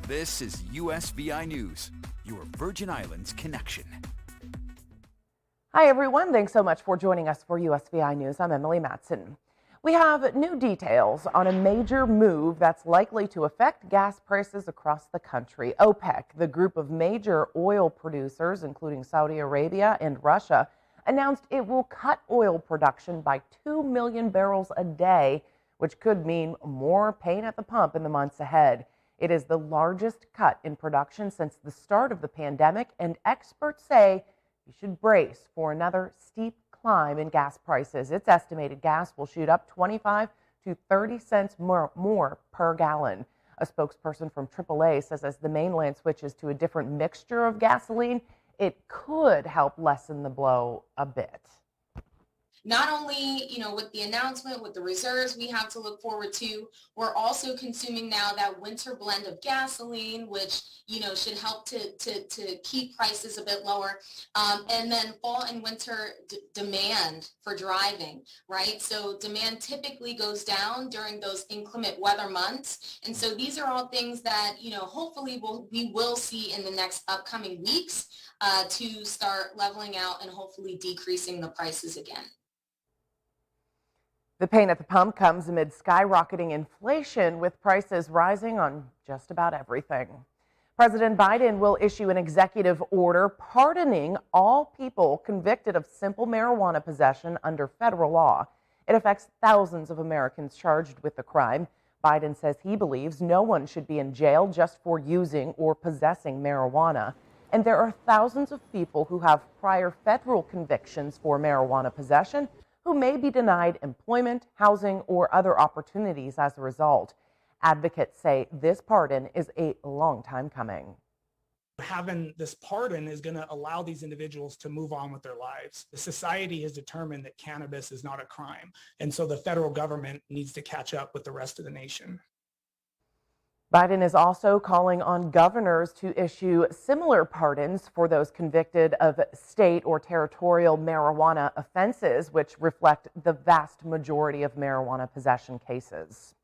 This is USVI News, your Virgin Islands connection. Hi, everyone. Thanks so much for joining us for USVI News. I'm Emily Matson. We have new details on a major move that's likely to affect gas prices across the country. OPEC, the group of major oil producers, including Saudi Arabia and Russia, announced it will cut oil production by 2 million barrels a day, which could mean more pain at the pump in the months ahead. It is the largest cut in production since the start of the pandemic, and experts say you should brace for another steep climb in gas prices. It's estimated gas will shoot up 25 to 30 cents more per gallon. A spokesperson from AAA says as the mainland switches to a different mixture of gasoline, it could help lessen the blow a bit. Not only, with the announcement, with the reserves we have to look forward to, we're also consuming now that winter blend of gasoline, which, should help to keep prices a bit lower. And then fall and winter demand for driving, right? So demand typically goes down during those inclement weather months. And so these are all things that, hopefully we will see in the next upcoming weeks to start leveling out and hopefully decreasing the prices again. The pain at the pump comes amid skyrocketing inflation, with prices rising on just about everything. President Biden will issue an executive order pardoning all people convicted of simple marijuana possession under federal law. It affects thousands of Americans charged with the crime. Biden says he believes no one should be in jail just for using or possessing marijuana. And there are thousands of people who have prior federal convictions for marijuana possession who may be denied employment, housing, or other opportunities as a result. Advocates say this pardon is a long time coming. Having this pardon is going to allow these individuals to move on with their lives. The society has determined that cannabis is not a crime, and so the federal government needs to catch up with the rest of the nation. Biden is also calling on governors to issue similar pardons for those convicted of state or territorial marijuana offenses, which reflect the vast majority of marijuana possession cases.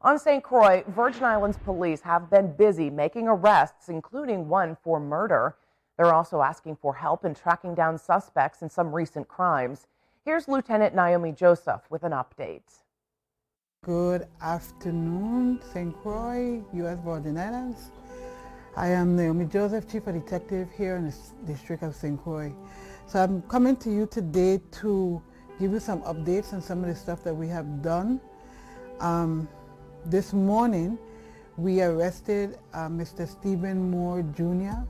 On St. Croix, Virgin Islands police have been busy making arrests, including one for murder. They're also asking for help in tracking down suspects in some recent crimes. Here's Lieutenant Naomi Joseph with an update. Good afternoon, St. Croix, U.S. Virgin Islands. I am Naomi Joseph, Chief of Detective here in the District of St. Croix. So I'm coming to you today to give you some updates on some of the stuff that we have done. This morning, we arrested Mr. Stephen Moore Jr.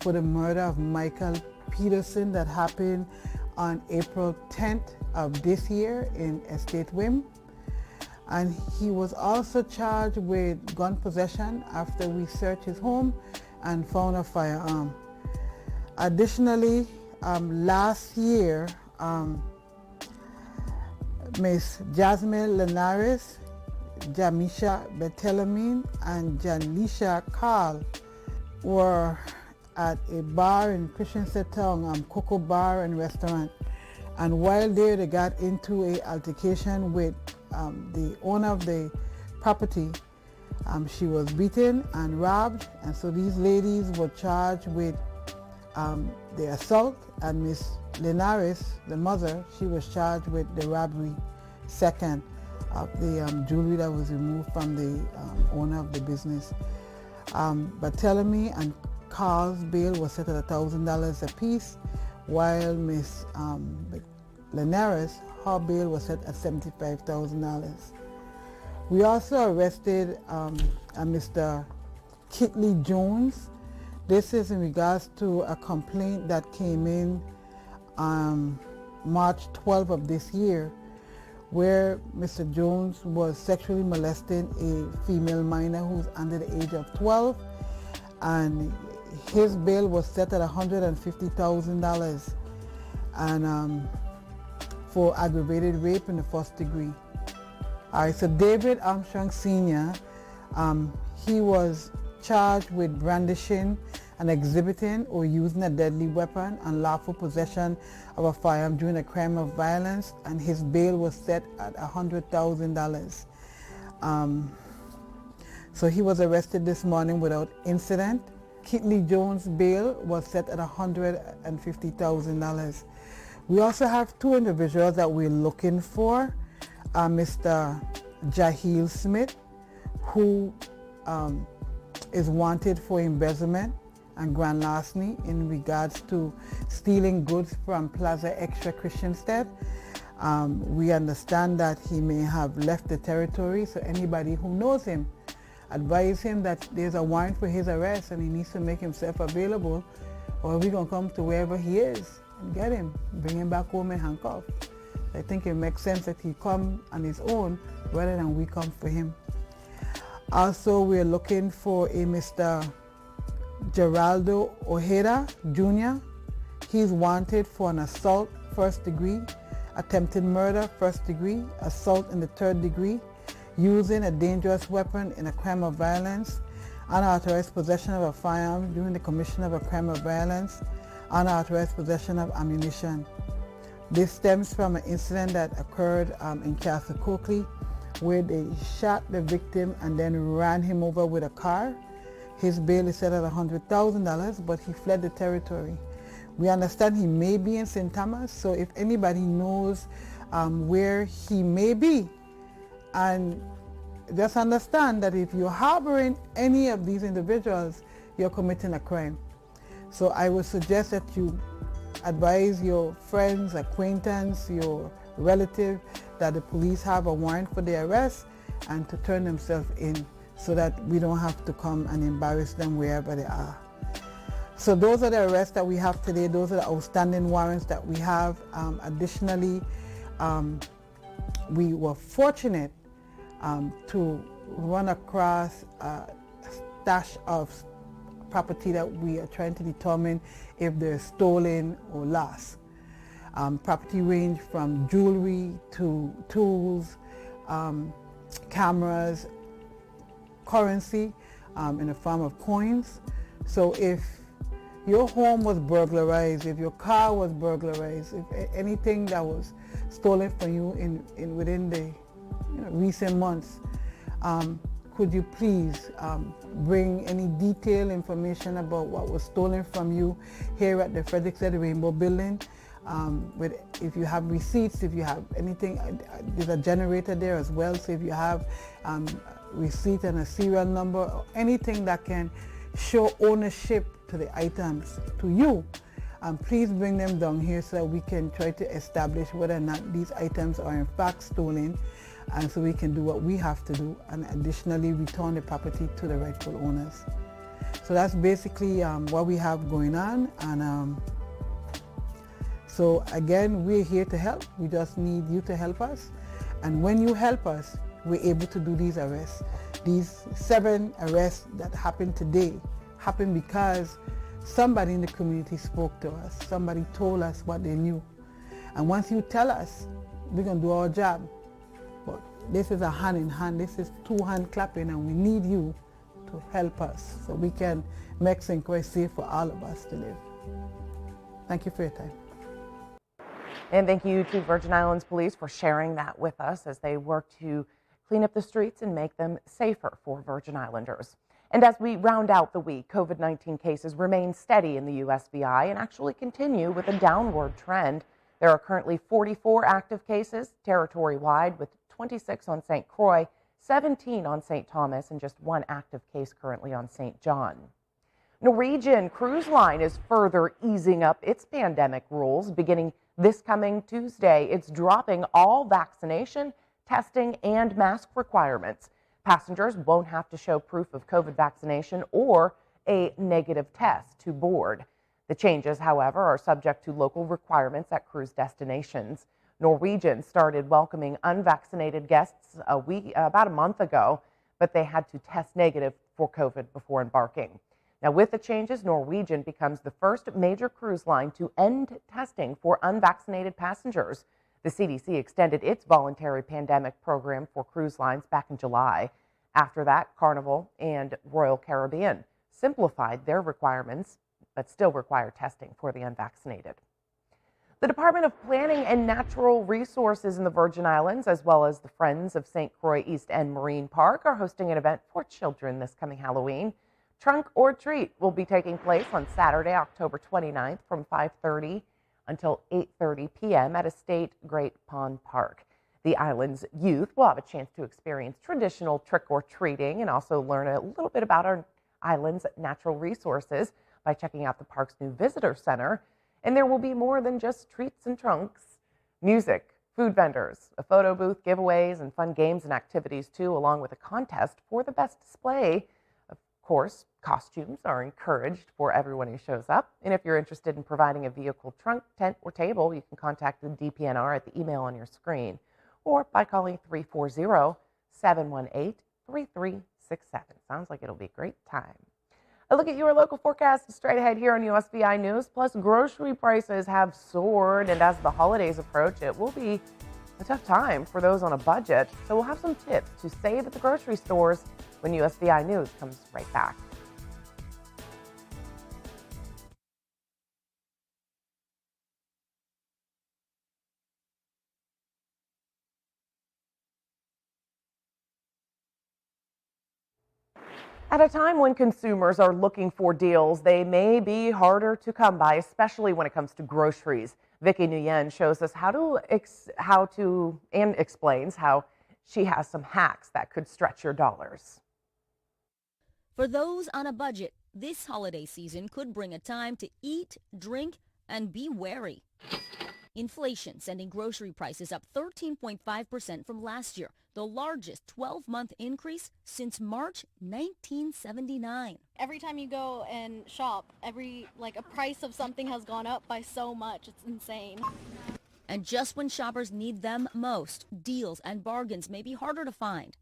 for the murder of Michael Peterson that happened on April 10th of this year in Estate Wim. And he was also charged with gun possession after we searched his home and found a firearm. Additionally, last year, Ms. Jasmine Linares, Jamisha Betelamin, and Janisha Carl were at a bar in Christian Setong, Coco Bar and Restaurant. And while there, they got into an altercation with the owner of the property. She was beaten and robbed, and so these ladies were charged with the assault, and Miss Linares, the mother, she was charged with the robbery second of the jewelry that was removed from the owner of the business. Barthélemy and Carl's bail was set at $1,000 apiece, while Miss Linares, her bail was set at $75,000. We also arrested Mr. Kitley Jones. This is in regards to a complaint that came in March 12th of this year, where Mr. Jones was sexually molesting a female minor who's under the age of 12, and his bail was set at $150,000 and for aggravated rape in the first degree. All right, so David Armstrong Sr., he was charged with brandishing and exhibiting or using a deadly weapon and lawful possession of a firearm during a crime of violence, and his bail was set at $100,000. So he was arrested this morning without incident. Keatley Jones' bail was set at $150,000. We also have two individuals that we're looking for. Mr. Jaheel Smith, who is wanted for embezzlement and grand larceny in regards to stealing goods from Plaza Extra Christiansted. We understand that he may have left the territory, so anybody who knows him, advise him that there's a warrant for his arrest and he needs to make himself available, or we're going to come to wherever he is and get him, bring him back home and handcuff. I think it makes sense that he come on his own rather than we come for him. Also, we're looking for a Mr. Geraldo Ojeda Jr. He's wanted for an assault first degree, attempted murder first degree, assault in the third degree, using a dangerous weapon in a crime of violence, unauthorized possession of a firearm during the commission of a crime of violence, unauthorized possession of ammunition. This stems from an incident that occurred in Castle Coakley, where they shot the victim and then ran him over with a car. His bail is set at $100,000, but he fled the territory. We understand he may be in St. Thomas, so if anybody knows where he may be, and just understand that if you're harboring any of these individuals, you're committing a crime. So I would suggest that you advise your friends, acquaintance, your relative that the police have a warrant for their arrest and to turn themselves in so that we don't have to come and embarrass them wherever they are. So those are the arrests that we have today. Those are the outstanding warrants that we have. Additionally, we were fortunate to run across a stash of property that we are trying to determine if they're stolen or lost. Property range from jewelry to tools, cameras, currency in the form of coins. So if your home was burglarized, if your car was burglarized, if anything that was stolen from you within the recent months, could you please bring any detailed information about what was stolen from you here at the Frederick Z. Rainbow Building? If you have receipts, if you have anything, there's a generator there as well, so if you have receipt and a serial number or anything that can show ownership to the items to you, please bring them down here so that we can try to establish whether or not these items are in fact stolen, and so we can do what we have to do and additionally return the property to the rightful owners. So that's basically what we have going on, and so again, we're here to help. We just need you to help us, and when you help us, we're able to do these arrests. These 7 arrests that happened today happened because somebody in the community spoke to us. Somebody told us what they knew. And once you tell us, we're going to do our job. But this is a hand in hand. This is 2 hand clapping, and we need you to help us so we can make St. Croix safe for all of us to live. Thank you for your time. And thank you to Virgin Islands Police for sharing that with us as they work to clean up the streets and make them safer for Virgin Islanders. And as we round out the week, COVID-19 cases remain steady in the USVI and actually continue with a downward trend. There are currently 44 active cases territory-wide, with 26 on St. Croix, 17 on St. Thomas, and just 1 active case currently on St. John. Norwegian Cruise Line is further easing up its pandemic rules. Beginning this coming Tuesday, it's dropping all vaccination, testing, and mask requirements. Passengers won't have to show proof of COVID vaccination or a negative test to board. The changes, however, are subject to local requirements at cruise destinations. Norwegian started welcoming unvaccinated guests about a month ago, but they had to test negative for COVID before embarking. Now, with the changes, Norwegian becomes the first major cruise line to end testing for unvaccinated passengers. The CDC extended its voluntary pandemic program for cruise lines back in July. After that, Carnival and Royal Caribbean simplified their requirements, but still require testing for the unvaccinated. The Department of Planning and Natural Resources in the Virgin Islands, as well as the Friends of St. Croix East End Marine Park, are hosting an event for children this coming Halloween. Trunk or Treat will be taking place on Saturday, October 29th from 5:30 until 8:30 p.m. at Estate Great Pond Park. The island's youth will have a chance to experience traditional trick-or-treating and also learn a little bit about our island's natural resources by checking out the park's new visitor center. And there will be more than just treats and trunks. Music, food vendors, a photo booth, giveaways, and fun games and activities too, along with a contest for the best display. Of course, costumes are encouraged for everyone who shows up. And if you're interested in providing a vehicle trunk, tent, or table, you can contact the DPNR at the email on your screen or by calling 340-718-3367. Sounds like it'll be a great time. A look at your local forecast straight ahead here on USVI News. Plus, grocery prices have soared, and as the holidays approach, it will be a tough time for those on a budget. So we'll have some tips to save at the grocery stores when USVI News comes right back. At a time when consumers are looking for deals, they may be harder to come by, especially when it comes to groceries. Vicki Nguyen shows us how to and explains how she has some hacks that could stretch your dollars. For those on a budget, this holiday season could bring a time to eat, drink, and be wary. Inflation sending grocery prices up 13.5% from last year, the largest 12-month increase since March 1979. Every time you go and shop, a price of something has gone up by so much. It's insane. And just when shoppers need them most, deals and bargains may be harder to find.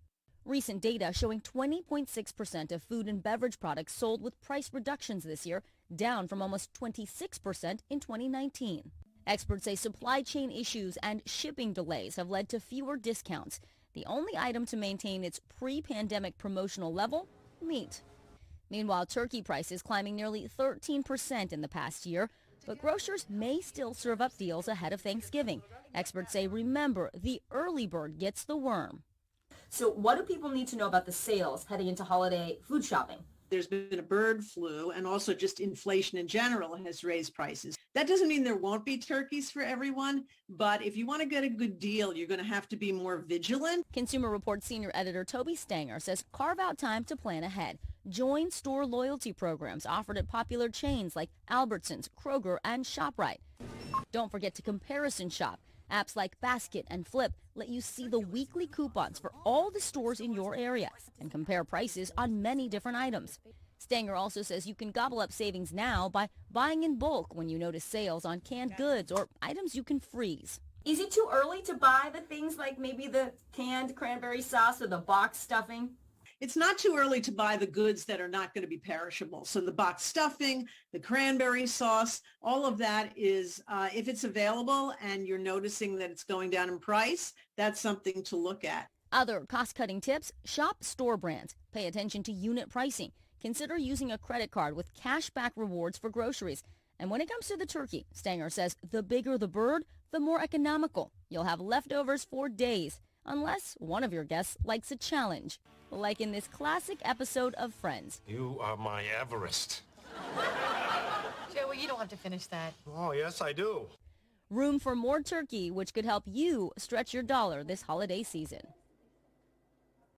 Recent data showing 20.6% of food and beverage products sold with price reductions this year, down from almost 26% in 2019. Experts say supply chain issues and shipping delays have led to fewer discounts. The only item to maintain its pre-pandemic promotional level, meat. Meanwhile, turkey prices climbing nearly 13% in the past year, but grocers may still serve up deals ahead of Thanksgiving. Experts say, remember, the early bird gets the worm. So what do people need to know about the sales heading into holiday food shopping? There's been a bird flu, and also just inflation in general has raised prices. That doesn't mean there won't be turkeys for everyone, but if you want to get a good deal, you're going to have to be more vigilant. Consumer Reports senior editor Toby Stanger says carve out time to plan ahead. Join store loyalty programs offered at popular chains like Albertsons, Kroger, and ShopRite. Don't forget to comparison shop. Apps like Basket and Flip let you see the weekly coupons for all the stores in your area and compare prices on many different items. Stanger also says you can gobble up savings now by buying in bulk when you notice sales on canned goods or items you can freeze. Is it too early to buy the things like maybe the canned cranberry sauce or the box stuffing? It's not too early to buy the goods that are not going to be perishable. So the box stuffing, the cranberry sauce, all of that is, if it's available and you're noticing that it's going down in price, that's something to look at. Other cost-cutting tips, shop store brands. Pay attention to unit pricing. Consider using a credit card with cash-back rewards for groceries. And when it comes to the turkey, Stanger says the bigger the bird, the more economical. You'll have leftovers for days, unless one of your guests likes a challenge. Like in this classic episode of Friends. You are my Everest. Joey, you don't have to finish that. Oh, yes, I do. Room for more turkey, which could help you stretch your dollar this holiday season.